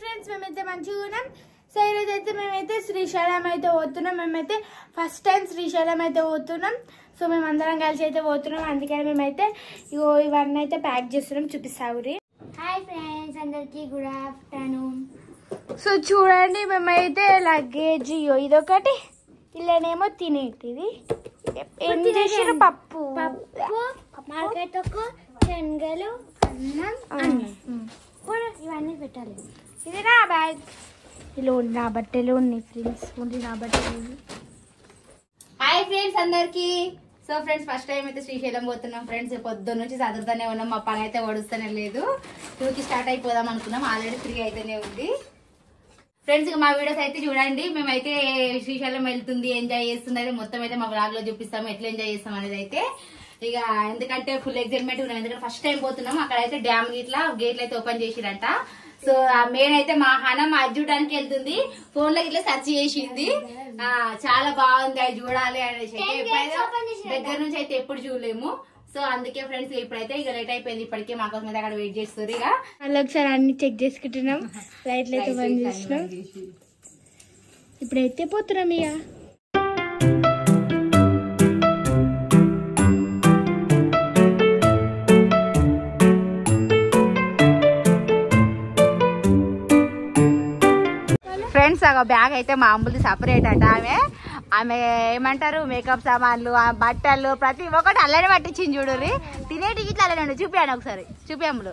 Friends మేమైతే మంచిగా ఉన్నాం. సో ఈరోజు అయితే మేమైతే శ్రీశైలం అయితే పోతున్నాం. మేమైతే ఫస్ట్ టైం శ్రీశైలం అయితే పోతున్నాం. సో మేమందరం కలిసి అయితే పోతున్నాం. అందుకని మేమైతే ఇగో ఇవన్నీ అయితే ప్యాక్ చేస్తున్నాం. చూపిస్తావురి. హాయ్ ఫ్రెండ్స్, అందరికి గుడ్ ఆఫ్టర్నూన్. సో చూడండి, మేమైతే లగేజ్ ఇదొకటి, ఇలానేమో తినేటిది ఏం చేసారు, పప్పు మార్కెట్ శనగలు అన్నం ఇవన్నీ పెట్టాలి. ఇది నా బ్యాగ్, ఇలా నా బట్టలు ఉన్నాయి ఫ్రెండ్స్, ఓన్లీ నా బట్టలు. హాయ్ ఫ్రెండ్స్ అందరికి. సో ఫ్రెండ్స్ ఫస్ట్ టైం అయితే శ్రీశైలం పోతున్నాం ఫ్రెండ్స్. పొద్దున్న నుంచి చదువుతూనే ఉన్నాం, మా పని అయితే వడుస్తూనే లేదు. 2కి స్టార్ట్ అయిపోదాం అనుకున్నాం, ఆల్రెడీ 3 అయితేనే ఉంది ఫ్రెండ్స్. మా వీడియోస్ అయితే చూడండి. మేమైతే శ్రీశైలం వెళ్తుంది, ఎంజాయ్ చేస్తుంది అయితే మొత్తం అయితే మా బ్లాగ్ లో చూపిస్తాము, ఎట్లా ఎంజాయ్ చేస్తాం అనేది అయితే. ఇక ఎందుకంటే ఫుల్ ఎక్సైట్మెంట్ ఉన్నాం, ఎందుకంటే ఫస్ట్ టైం పోతున్నాం. అక్కడైతే డ్యామ్ గిట్లా గేట్లు అయితే ఓపెన్ చేసిరంట. సో ఆ మెయిన్ అయితే మా హనం అది చూడడానికి వెళ్తుంది, ఫోన్ లో ఇట్లా సెర్చ్ చేసింది. చాలా బాగుంది, అది చూడాలి అనేసి దగ్గర నుంచి అయితే ఎప్పుడు చూడలేము. సో అందుకే ఫ్రెండ్స్ ఇప్పుడైతే ఇక లేట్ అయిపోయింది, ఇప్పటికే మా కోసం అయితే అక్కడ వెయిట్ చేస్తారు. ఇక మళ్ళీ ఒకసారి అన్ని చెక్ చేసుకుంటున్నాం, లైట్లు అయితే బంద్ చేసినాం. ఇప్పుడైతే పోతున్నాం ఇక. ఫ్రెండ్స్ ఆ బ్యాగ్ అయితే మామూలు సపరేట్ అట. ఆమె ఏమంటారు, మేకప్ సామాన్లు, బట్టలు ప్రతి ఒక్కటి అల్లనే పట్టించింది చూడరి. తినేటి ఇట్లా అల్లనే చూపాను, ఒకసారి చూపాములు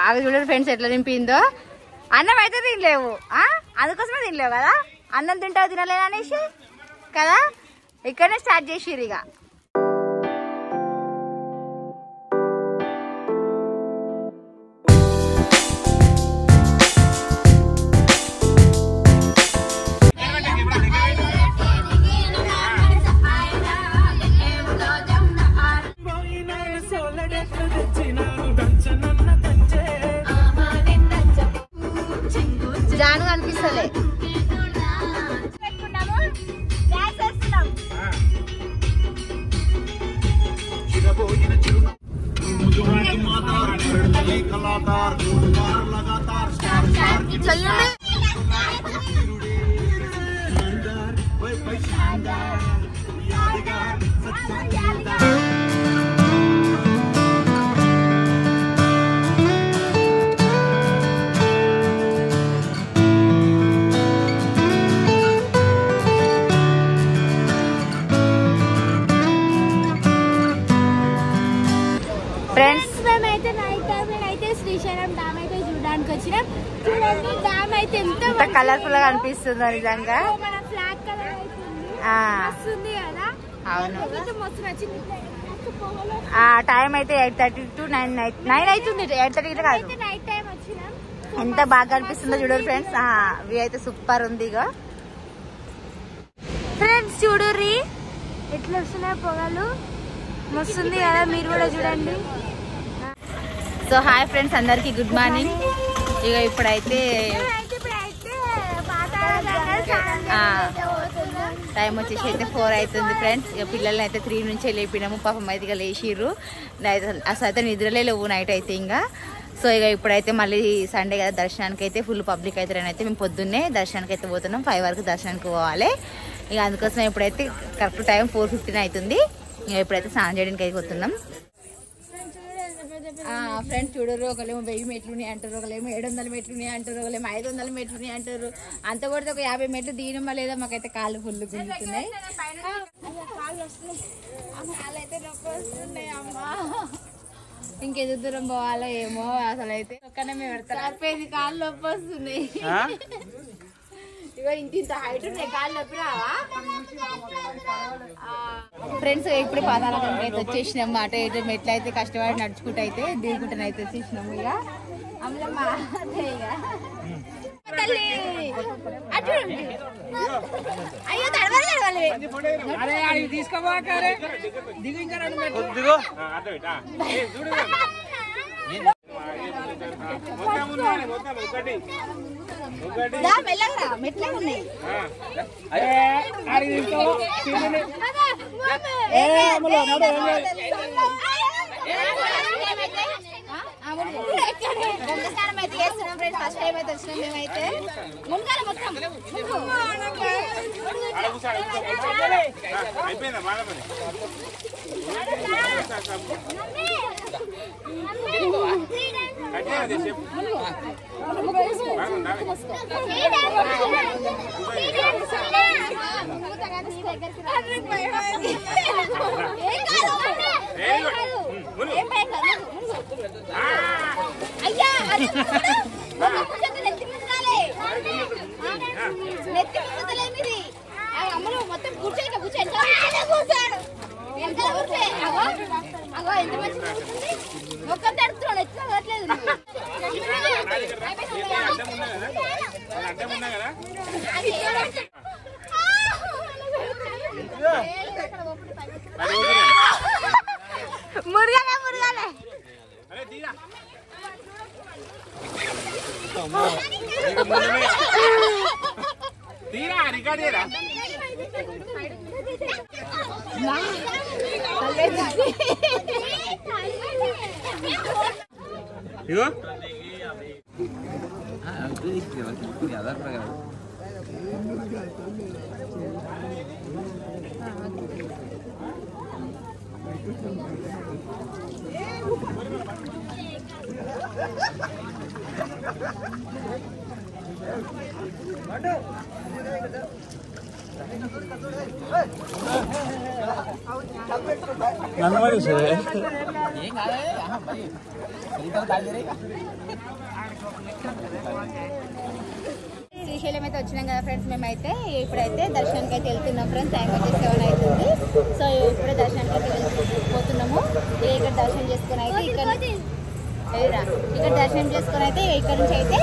అవి చూడరు ఫ్రెండ్స్ ఎట్లా నింపిందో. అన్నం అయితే తినలేవు, అందుకోసమే తినలేవు కదా. అన్నం తింటావు తినలేను అనేసి కదా, ఇక్కడనే స్టార్ట్ చేసిర్రు ఇక. జాను అనిపిస్తలే ఫ్రెండ్స్. మేమైతే నైట్ టైం అయితే శ్రీశైలం డ్యామ్ అయితే చూడడానికి వచ్చినాం. చూడండి డ్యామ్ అయితే ఎంత కలర్ఫుల్ గా అనిపిస్తుందో నిజంగా. మన ఫ్లాగ్ కలర్ వస్తుంది కదా. అవును, మస్తు నచ్చింది. టైం అయితే 8:30 to 9 అవుతుంది. 8:30 కాదు, నైట్ టైం వచ్చినాం. ఎంత బాగా అనిపిస్తుందో చూడరు ఫ్రెండ్స్. వ్యూ అయితే సూపర్ ఉంది. ఇక ఫ్రెండ్స్ చూడుర్రి ఎట్లా వస్తున్నాయి పొగలు, మస్తుంది కదా, మీరు కూడా చూడండి. సో హాయ్ ఫ్రెండ్స్ అందరికి గుడ్ మార్నింగ్. ఇక ఇప్పుడైతే టైం వచ్చేసి అయితే 4 అవుతుంది ఫ్రెండ్స్. ఇక పిల్లల్ని అయితే 3 నుంచే లేపినాము, పాపం అయితే ఇక లేచిర్రు. అసలు అయితే నిద్రలే లేవు నైట్ అయితే ఇంకా. సో ఇక ఇప్పుడైతే మళ్ళీ సండే కదా, దర్శనానికి అయితే ఫుల్ పబ్లిక్ అవుతారని మేము పొద్దున్నే దర్శనానికి అయితే పోతున్నాం. 5 వరకు దర్శనానికి పోవాలి. ఇక అందుకోసం ఇప్పుడైతే కరెక్ట్ టైం 4:15 అవుతుంది. ఇప్పుడైతే స్నానం చేయడానికి అయితే పోతున్నాం. ఫ్రెండ్స్ చూడరు, ఒకరేమో 1000 మెట్లు ఉన్నాయి అంటారు, ఒకరేమో 700 మెట్లు ఉన్నాయి అంటారు, ఒకరేమో 500 మెట్లు ఉన్నాయి అంటారు. అంత కొడితే ఒక 50 మెట్లు దిగినమా లేదా, మాకైతే కాళ్ళు ఫుల్ గుంజుతున్నాయి. ఇంకెంత దూరం పోవాలో ఏమో అసలు అయితే ఒక్కనే మేము పెడతాం, కాళ్ళు నొప్పి వస్తున్నాయి. ఇగో ఇంత హైట్ ఉన్నాయి, కాళ్ళు నొప్పి రావా ఫ్రెండ్స్. ఇప్పుడు పాదాలకి అయితే వచ్చేసినాము. అటు ఇటు మెట్లు అయితే కష్టపడి నడుచుకుంటూ అయితే దిగుకుంటూ అయితే వచ్చేసినాము. ఇక అమ్మమ్మ తల్లి అటు అయ్యో తడవాలి మెల్లగా మెట్లా ఉన్నాయి. గంగ స్నానం అయితే చేస్తున్నాం ఫ్రెండ్స్. ఫస్ట్ టైం అయితే వచ్చినాం మేమైతే. మునగాలి మొత్తం అయ్యా నెత్తి ముద్దలేదు మీది. అమ్మలో మొత్తం కూర్చోండి అగో ఎంత మంచిగా కూర్చుంది. ఒక్క తడుతున్నాడు ఎట్లా కావట్లేదు. మురగాలే మురగాలే తీరా రికార్డేరా ఇగో శ్రీశైలం అయితే వచ్చినాం కదా ఫ్రెండ్స్. మేమైతే ఇప్పుడైతే దర్శనానికి అయితే వెళ్తున్నాం ఫ్రెండ్స్. టైం అయితే 7 అవుతుంది. సో ఇప్పుడే దర్శనానికి అయితే పోతున్నాము. ఇక్కడ దర్శనం చేసుకుని అయితే ఇక్కడ దర్శనం చేసుకుని అయితే ఇక్కడ నుంచి అయితే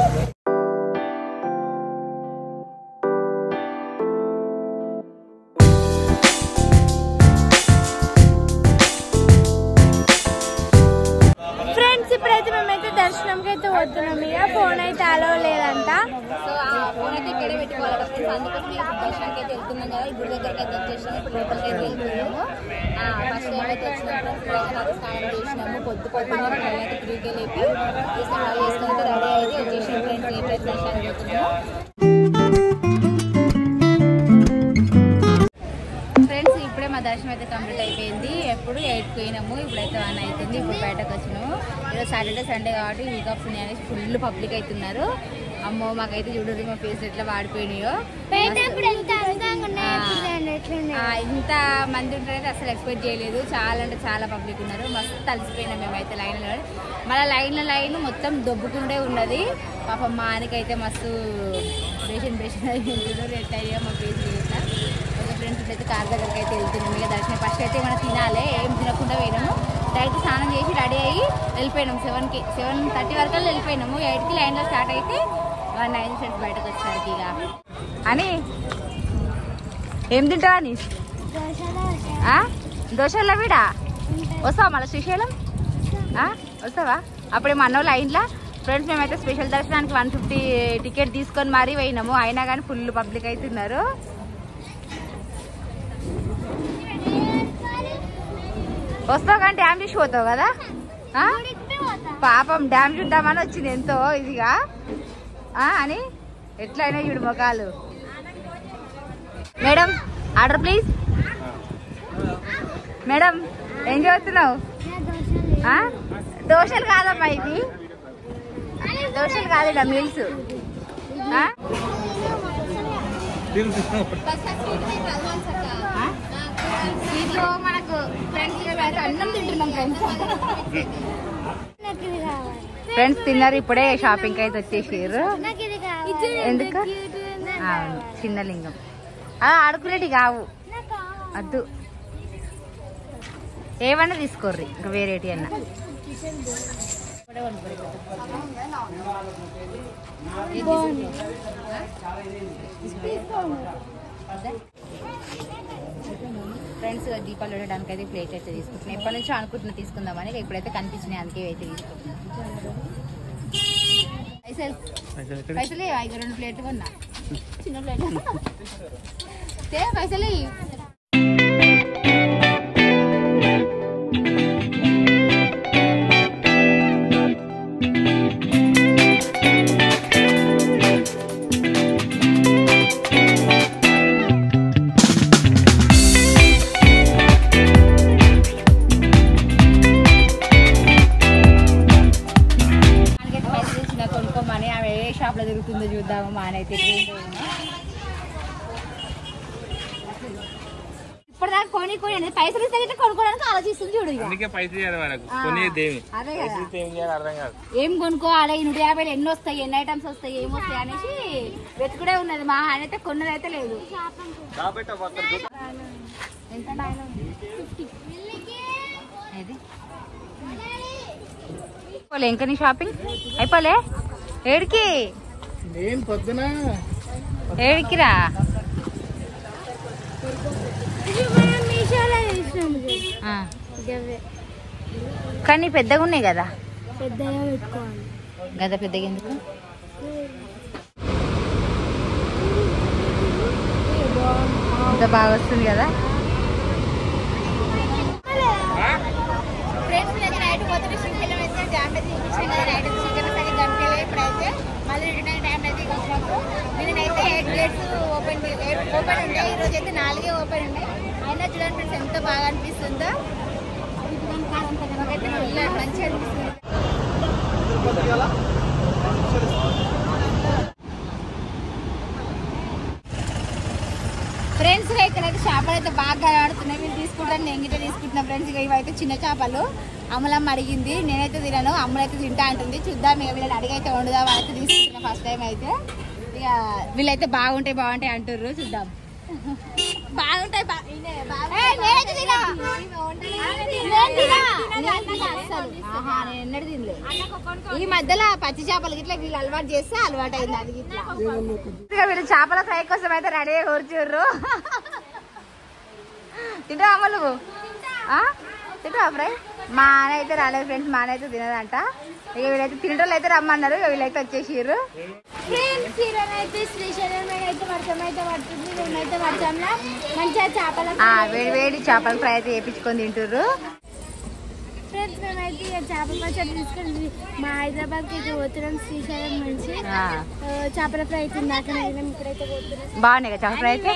ఇప్పుడైతే మేమైతే దర్శనంకి అయితే పోతున్నాం. ఇక ఫోన్ అయితే అలో లేదంట. సో ఆ ఫోన్ అయితే ఇక్కడే పెట్టుకోవాలి ఫ్రెండ్స్. అందుకోసం మేము దర్శనానికి అయితే వెళ్తున్నాం కదా. గుడి దగ్గరికి అయితే వచ్చేసినాము. ఇప్పుడు లోపలికి అయితే వెళ్తున్నాము. ఫస్ట్ టైం అయితే వచ్చినప్పుడు స్నానం చేసినాము. పొద్దున్న అయితే 3కే లేపి స్నానాలు చేసుకుని అయితే రెడీ అయితే వచ్చేసినాం ఫ్రెండ్స్. ఇప్పుడైతే దర్శనానికి వెళ్తున్నాము ఫ్రెండ్స్. ఇప్పుడే మా దర్శనం అయితే కంప్లీట్ అయిపోయింది. ఎప్పుడు 8కి పోయినాము. ఇప్పుడైతే 1 అవుతుంది. ఇప్పుడు బయటకు వచ్చినాము. ఈరోజు సాటర్డే సండే కాబట్టి వీక్ ఆఫ్ ఉన్నాయి అనేసి ఫుల్ పబ్లిక్ అవుతున్నారు. అమ్మో మాకైతే చూడదు మా ఫేస్ ఎట్లా వాడిపోయినాయో. ఇంత మంది ఉంటారైతే అసలు ఎక్స్పెక్ట్ చేయలేదు. చాలా అంటే చాలా పబ్లిక్ ఉన్నారు. మస్తు తలిసిపోయినాం మేమైతే లైన్లో. మళ్ళీ లైన్ మొత్తం దొబ్బుకుంటే ఉన్నది. పాపం మా ఆయనకైతే మస్తు బ్రేషన్ రెట్ అయ్యా మా ఫేస్ ఇట్లా. ఫ్రెండ్స్ అయితే కార్ దగ్గరికి అయితే వెళ్తున్నాం. ఇక దర్శనం ఫస్ట్ అయితే మనం తినాలి. ఏం తినకుండా పోయినాము. డైరెక్ట్ స్నానం చేసి రెడీ అయ్యి వెళ్ళిపోయినాము. 7:30 వరకు వెళ్ళిపోయినాము. 8కి లైన్లో స్టార్ట్ అయితే 1 అయింది ఫ్రెండ్స్ బయటకు వచ్చేసరికి. ఇక అని ఏం తింటావా అని దోశల్లో వీడా వస్తావా మళ్ళీ శ్రీశైలం వస్తావా? అప్పుడే మన లైన్లో ఫ్రెండ్స్ మేమైతే స్పెషల్ దర్శనానికి 150 టికెట్ తీసుకొని మరీ పోయినాము. అయినా కానీ ఫుల్ పబ్లిక్ అవుతున్నారు. వస్తావు కానీ డ్యామ్ చూసి పోతావు కదా. పాపం డ్యామ్ చూద్దామని వచ్చింది ఎంతో ఇదిగా అని. ఎట్లయినా చూడు మొఖాలు. Madam order please. మేడం ఏం చదువుతున్నావు? దోశలు కాదమ్మా ఇది. దోశలు కాదు ఇలా మీల్స్. స్వీట్లో మనకు ఫ్రెండ్స్ అన్నం తింటున్నాం ఫ్రెండ్స్ తిన్నారు. ఇప్పుడే షాపింగ్ అయితే వచ్చేసారు. ఎందుకు చిన్న లింగం ఆడుకునేటి కావు వద్దు. ఏమన్నా తీసుకోర్రి ఇంకా వేరేటి అన్నా. ఫ్రెండ్స్ దీపాలు పెట్టడానికి అయితే ప్లేట్ అయితే తీసుకుంటున్నాను. ఎప్పటి నుంచో అనుకుంటున్నా తీసుకుందామని. ఇప్పుడైతే కనిపించినాయి అందుకే అయితే తీసుకుంటున్నాను. పైసలు 2 ప్లేట్లు కొన్నా. చిన్న ప్లేట్ పైసలు. ఎట్లుందో చూద్దాము. మానైతే ఇప్పటిదాకా కొని అనేది పైసలు ఇస్తే కొనుక్కోవడానికి ఆలోచిస్తుంది చూడు. అదే కదా ఏం కొనుక్కోవాలి 150 ఎన్ని వస్తాయి, ఎన్ని ఐటమ్స్ వస్తాయి, ఏమొస్తాయి అనేసి వెతుకుడే ఉన్నది. మా ఆయన అయితే కొన్నది అయితే లేదు. ఇంకా నీ షాపింగ్ అయిపోలే? ఏడికి ఏడికిరా? కానీ పెద్దగా ఉన్నాయి కదా, పెద్దగా పెట్టుకోవాలి. గద పెద్దగా ఎందుకు? ఇంత బాగా వస్తుంది కదా. ఫ్రెండ్స్ నైట్ పోతే శ్రీశైలం అయితే డ్యామ్ అయితే చూపించాం కదా. నైట్ శ్రీశైలం సరే గంటలే. ఇప్పుడైతే మళ్ళీ రిటర్న్ డ్యామ్ అయితే వచ్చినప్పుడు నేనైతే 8 గేట్స్ ఓపెన్ ఉండే. ఈరోజు అయితే 4 ఓపెన్ ఉన్నాయి. అయినా చూడండి ఫ్రెండ్స్ ఎంత బాగా అనిపిస్తుందో. నాకైతే మంచిగా అనిపిస్తుంది. ఫ్రెండ్స్ ఇక్కడైతే చేపలు అయితే బాగా కనబడుతున్నాయి. మీరు తీసుకుంటాను, నేను గిట్ట తీసుకుంటున్నా ఫ్రెండ్స్. ఇక ఇవైతే చిన్న చేపలు. అమలమ్మ అడిగింది, నేనైతే తినను, అమ్మలైతే తింటా అంటుంది. చూద్దాం ఇక వీళ్ళని అడిగైతే వండుదాం అయితే తీసుకుంటున్నా ఫస్ట్ టైం అయితే. ఇక వీళ్ళైతే బాగుంటాయి అంటుర్రు. చూద్దాం. బాగుంటాయి. ఎన్నడూ తినలేదు. ఈ మధ్యలో పచ్చి చేపలు గిట్లా వీళ్ళు అలవాటు చేస్తే అలవాటు అయింది. అది గిట్లా వీళ్ళు చేపల ఫ్రై కోసం అయితే రెడీ అయ్యి కూర్చుర్రు. తింటా అమ్మ నువ్వు? తింటా ఫ్రై? మా ఆయన అయితే రాలేదు ఫ్రెండ్స్. మా ఆయన అయితే తినదంట. ఇక వీళ్ళైతే తినటోళ్ళు అయితే రమ్మన్నారు. ఇక వీళ్ళైతే వచ్చేసిర్రు. ఫ్రెండ్స్ ఈరోజైతే శ్రీశైలం అయితే వర్షం అయితే పడుతుంది. మేమైతే వర్షంలో మంచిగా చేపల వేడి చేపల ఫ్రై అయితే వేయించుకొని తింటుర్రు. ఫ్రెండ్స్ మేమైతే ఇక చేపల పచ్చడి తీసుకొని మా హైదరాబాద్కి అయితే పోతున్నాం. శ్రీశైలం నుంచి చేపల ఫ్రై తిందాక ఇప్పుడైతే పోతున్నాం. బాగున్నాయి కదా చేపల ఫ్రై అయితే.